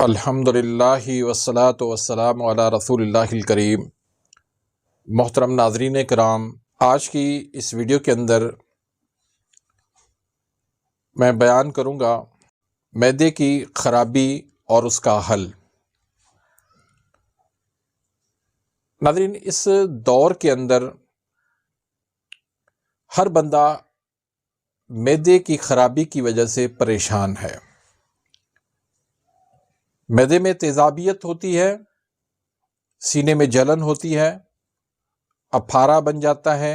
الحمدللہ والصلاۃ والسلام علی رسول اللہ الکریم۔ محترم ناظرین کرام، آج کی اس ویڈیو کے اندر میں بیان کروں گا معدے کی خرابی اور اس کا حل۔ ناظرین، اس دور کے اندر ہر بندہ معدے کی خرابی کی وجہ سے پریشان ہے۔ معدے میں تیزابیت ہوتی ہے، سینے میں جلن ہوتی ہے، اپھارا بن جاتا ہے،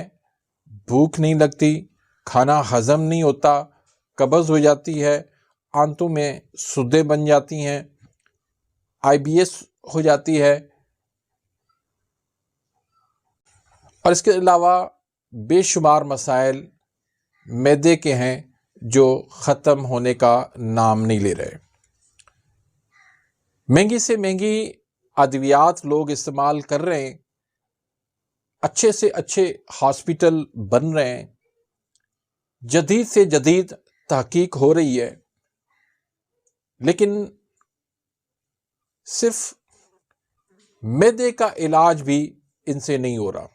بھوک نہیں لگتی، کھانا ہضم نہیں ہوتا، قبض ہو جاتی ہے، آنتوں میں سدے بن جاتی ہیں، IBS ہو جاتی ہے، اور اس کے علاوہ بے شمار مسائل معدے کے ہیں جو ختم ہونے کا نام نہیں لے رہے۔ مہنگی سے مہنگی ادویات لوگ استعمال کر رہے ہیں، اچھے سے اچھے ہاسپٹل بن رہے ہیں، جدید سے جدید تحقیق ہو رہی ہے، لیکن صرف معدے کا علاج بھی ان سے نہیں ہو رہا۔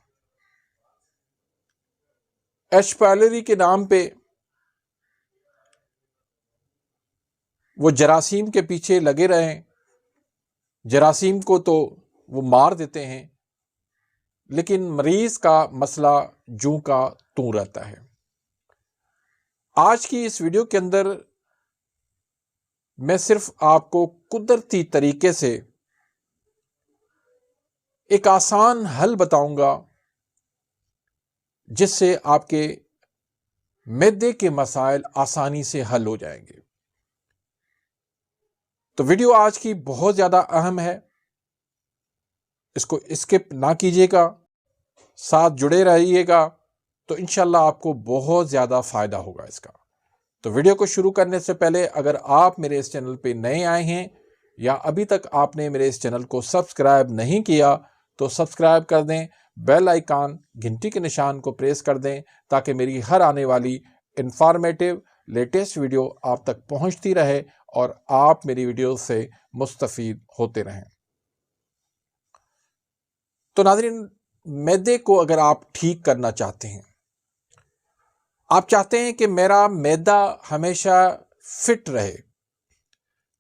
ایش پائلوری کے نام پہ وہ جراثیم کے پیچھے لگے رہے، جراثیم کو تو وہ مار دیتے ہیں، لیکن مریض کا مسئلہ جوں کا توں رہتا ہے۔ آج کی اس ویڈیو کے اندر میں صرف آپ کو قدرتی طریقے سے ایک آسان حل بتاؤں گا جس سے آپ کے معدے کے مسائل آسانی سے حل ہو جائیں گے۔ تو ویڈیو آج کی بہت زیادہ اہم ہے، اس کو اسکپ نہ کیجیے گا، ساتھ جڑے رہیے گا، تو انشاءاللہ آپ کو بہت زیادہ فائدہ ہوگا اس کا۔ تو ویڈیو کو شروع کرنے سے پہلے اگر آپ میرے اس چینل پہ نئے آئے ہیں یا ابھی تک آپ نے میرے اس چینل کو سبسکرائب نہیں کیا تو سبسکرائب کر دیں، بیل آئیکن گھنٹی کے نشان کو پریس کر دیں تاکہ میری ہر آنے والی انفارمیٹیو لیٹسٹ ویڈیو آپ تک پہنچتی رہے اور آپ میری ویڈیو سے مستفید ہوتے رہیں۔ تو ناظرین، معدے کو اگر آپ ٹھیک کرنا چاہتے ہیں، آپ چاہتے ہیں کہ میرا معدہ ہمیشہ فٹ رہے،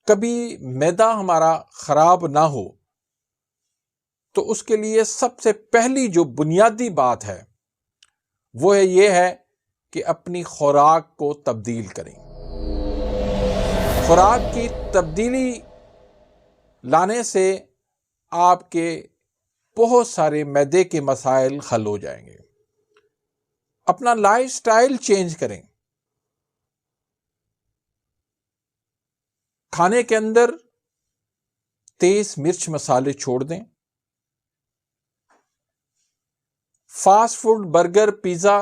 کبھی معدہ ہمارا خراب نہ ہو، تو اس کے لیے سب سے پہلی جو بنیادی بات ہے وہ یہ ہے کہ اپنی خوراک کو تبدیل کریں۔ خوراک کی تبدیلی لانے سے آپ کے بہت سارے معدے کے مسائل حل ہو جائیں گے۔ اپنا لائف سٹائل چینج کریں، کھانے کے اندر تیز مرچ مسالے چھوڑ دیں، فاسٹ فوڈ، برگر، پیزا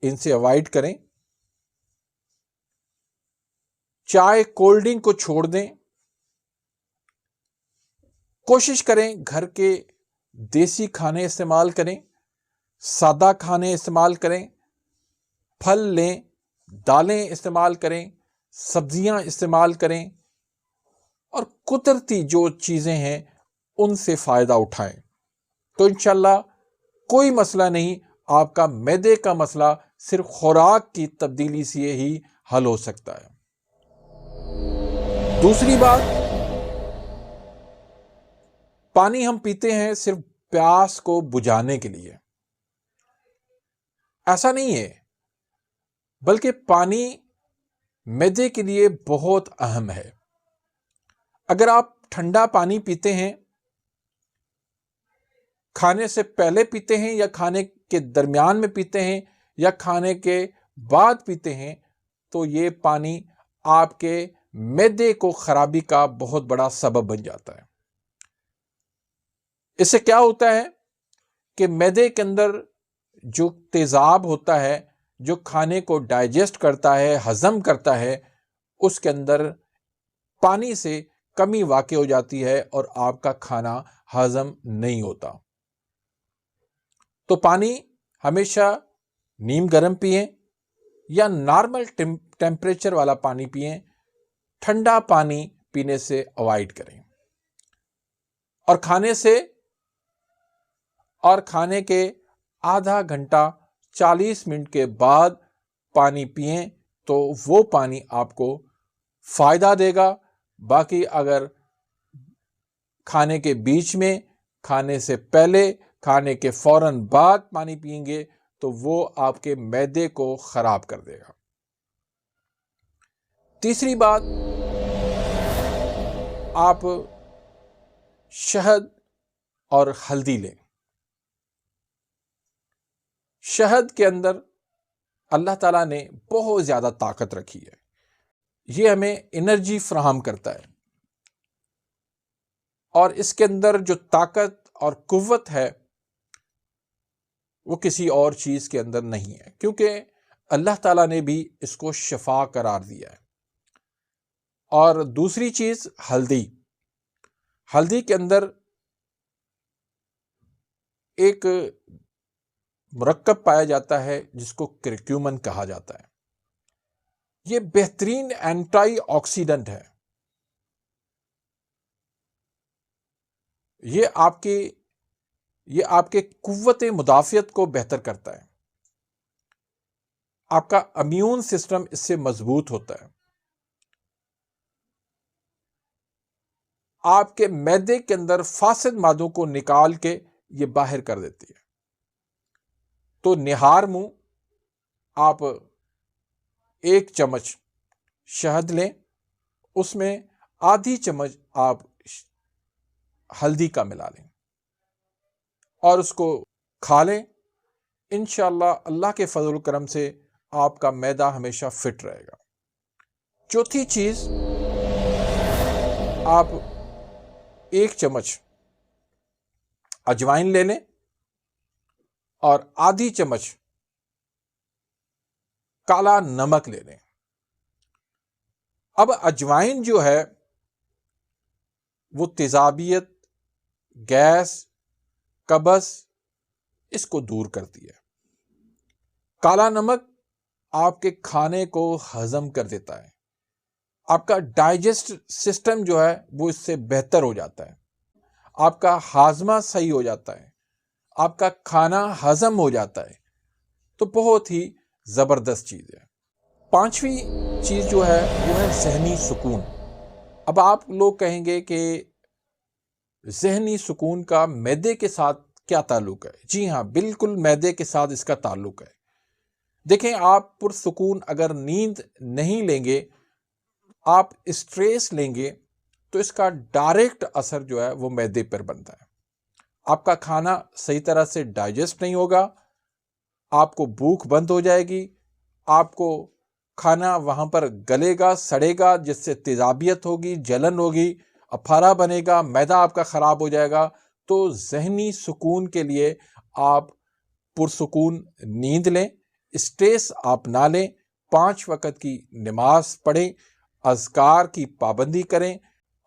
ان سے اوائڈ کریں، چائے، کولڈ ڈرنک کو چھوڑ دیں، کوشش کریں گھر کے دیسی کھانے استعمال کریں، سادہ کھانے استعمال کریں، پھل لیں، دالیں استعمال کریں، سبزیاں استعمال کریں، اور قدرتی جو چیزیں ہیں ان سے فائدہ اٹھائیں، تو انشاءاللہ کوئی مسئلہ نہیں، آپ کا معدے کا مسئلہ صرف خوراک کی تبدیلی سے ہی حل ہو سکتا ہے۔ دوسری بات، پانی ہم پیتے ہیں صرف پیاس کو بجھانے کے لیے، ایسا نہیں ہے، بلکہ پانی معدے کے لیے بہت اہم ہے۔ اگر آپ ٹھنڈا پانی پیتے ہیں، کھانے سے پہلے پیتے ہیں یا کھانے کے درمیان میں پیتے ہیں یا کھانے کے بعد پیتے ہیں، تو یہ پانی آپ کے معدے کو خرابی کا بہت بڑا سبب بن جاتا ہے۔ اس سے کیا ہوتا ہے کہ معدے کے اندر جو تیزاب ہوتا ہے، جو کھانے کو ڈائجسٹ کرتا ہے، ہضم کرتا ہے، اس کے اندر پانی سے کمی واقع ہو جاتی ہے اور آپ کا کھانا ہضم نہیں ہوتا۔ تو پانی ہمیشہ نیم گرم پئیں یا نارمل ٹیمپریچر والا پانی پئیں، ٹھنڈا پانی پینے سے اوائڈ کریں، اور کھانے کے آدھا گھنٹہ 40 منٹ کے بعد پانی پئیں تو وہ پانی آپ کو فائدہ دے گا۔ باقی اگر کھانے کے بیچ میں، کھانے سے پہلے، کھانے کے فوراً بعد پانی پئیں گے تو وہ آپ کے معدے کو خراب کر دے گا۔ تیسری بات، آپ شہد اور ہلدی لیں۔ شہد کے اندر اللہ تعالیٰ نے بہت زیادہ طاقت رکھی ہے، یہ ہمیں انرجی فراہم کرتا ہے، اور اس کے اندر جو طاقت اور قوت ہے وہ کسی اور چیز کے اندر نہیں ہے، کیونکہ اللہ تعالیٰ نے بھی اس کو شفا قرار دیا ہے۔ اور دوسری چیز ہلدی کے اندر ایک مرکب پایا جاتا ہے جس کو کرکیومن کہا جاتا ہے۔ یہ بہترین اینٹی آکسیڈنٹ ہے، یہ آپ کے قوت مدافعت کو بہتر کرتا ہے، آپ کا امیون سسٹم اس سے مضبوط ہوتا ہے، آپ کے معدے کے اندر فاسد مادوں کو نکال کے یہ باہر کر دیتی ہے۔ تو نہار منہ آپ 1 چمچ شہد لیں، اس میں آدھی چمچ آپ ہلدی کا ملا لیں اور اس کو کھا لیں۔ انشاءاللہ اللہ کے فضل و کرم سے آپ کا معدہ ہمیشہ فٹ رہے گا۔ چوتھی چیز، آپ 1 چمچ اجوائن لے لیں اور آدھی چمچ کالا نمک لے لیں۔ اب اجوائن جو ہے وہ تیزابیت، گیس، قبض اس کو دور کرتی ہے۔ کالا نمک آپ کے کھانے کو ہضم کر دیتا ہے، آپ کا ڈائجسٹ سسٹم جو ہے وہ اس سے بہتر ہو جاتا ہے، آپ کا ہاضمہ صحیح ہو جاتا ہے، آپ کا کھانا ہضم ہو جاتا ہے، تو بہت ہی زبردست چیز ہے۔ 5ویں چیز جو ہے وہ ہے ذہنی سکون۔ اب آپ لوگ کہیں گے کہ ذہنی سکون کا معدے کے ساتھ کیا تعلق ہے؟ جی ہاں، بالکل معدے کے ساتھ اس کا تعلق ہے۔ دیکھیں، آپ پرسکون اگر نیند نہیں لیں گے، آپ اسٹریس لیں گے، تو اس کا ڈائریکٹ اثر جو ہے وہ معدے پر بنتا ہے۔ آپ کا کھانا صحیح طرح سے ڈائجسٹ نہیں ہوگا، آپ کو بھوک بند ہو جائے گی، آپ کو کھانا وہاں پر گلے گا، سڑے گا، جس سے تیزابیت ہوگی، جلن ہوگی، افارا بنے گا، معدہ آپ کا خراب ہو جائے گا۔ تو ذہنی سکون کے لیے آپ پرسکون نیند لیں، اسٹریس آپ نہ لیں، 5 وقت کی نماز پڑھیں، اذکار کی پابندی کریں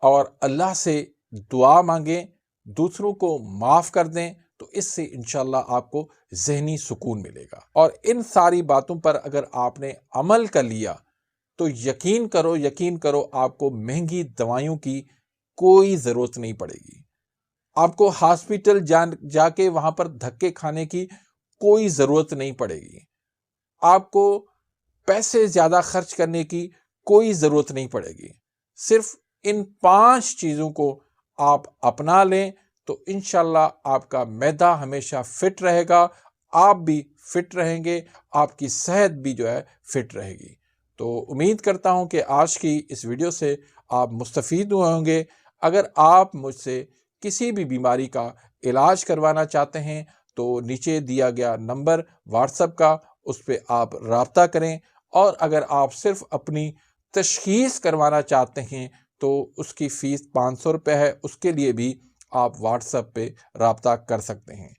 اور اللہ سے دعا مانگیں، دوسروں کو معاف کر دیں، تو اس سے انشاءاللہ آپ کو ذہنی سکون ملے گا۔ اور ان ساری باتوں پر اگر آپ نے عمل کر لیا تو یقین کرو آپ کو مہنگی دوائیوں کی کوئی ضرورت نہیں پڑے گی، آپ کو ہاسپٹل جا کے وہاں پر دھکے کھانے کی کوئی ضرورت نہیں پڑے گی، آپ کو پیسے زیادہ خرچ کرنے کی کوئی ضرورت نہیں پڑے گی۔ صرف ان 5 چیزوں کو آپ اپنا لیں تو انشاءاللہ آپ کا معدہ ہمیشہ فٹ رہے گا، آپ بھی فٹ رہیں گے، آپ کی صحت بھی جو ہے فٹ رہے گی۔ تو امید کرتا ہوں کہ آج کی اس ویڈیو سے آپ مستفید ہوئے ہوں گے۔ اگر آپ مجھ سے کسی بھی بیماری کا علاج کروانا چاہتے ہیں تو نیچے دیا گیا نمبر واٹس ایپ کا، اس پہ آپ رابطہ کریں، اور اگر آپ صرف اپنی تشخیص کروانا چاہتے ہیں تو اس کی فیس 500 روپے ہے، اس کے لیے بھی آپ واٹس ایپ پہ رابطہ کر سکتے ہیں۔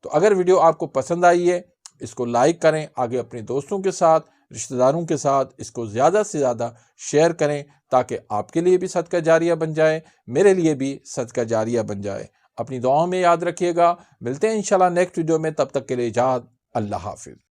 تو اگر ویڈیو آپ کو پسند آئی ہے، اس کو لائک کریں، آگے اپنے دوستوں کے ساتھ، رشتہ داروں کے ساتھ اس کو زیادہ سے زیادہ شیئر کریں، تاکہ آپ کے لیے بھی صدقہ جاریہ بن جائے، میرے لیے بھی صدقہ جاریہ بن جائے۔ اپنی دعاؤں میں یاد رکھیے گا، ملتے ہیں انشاءاللہ نیکسٹ ویڈیو میں، تب تک کے لیے اجازت، اللہ حافظ۔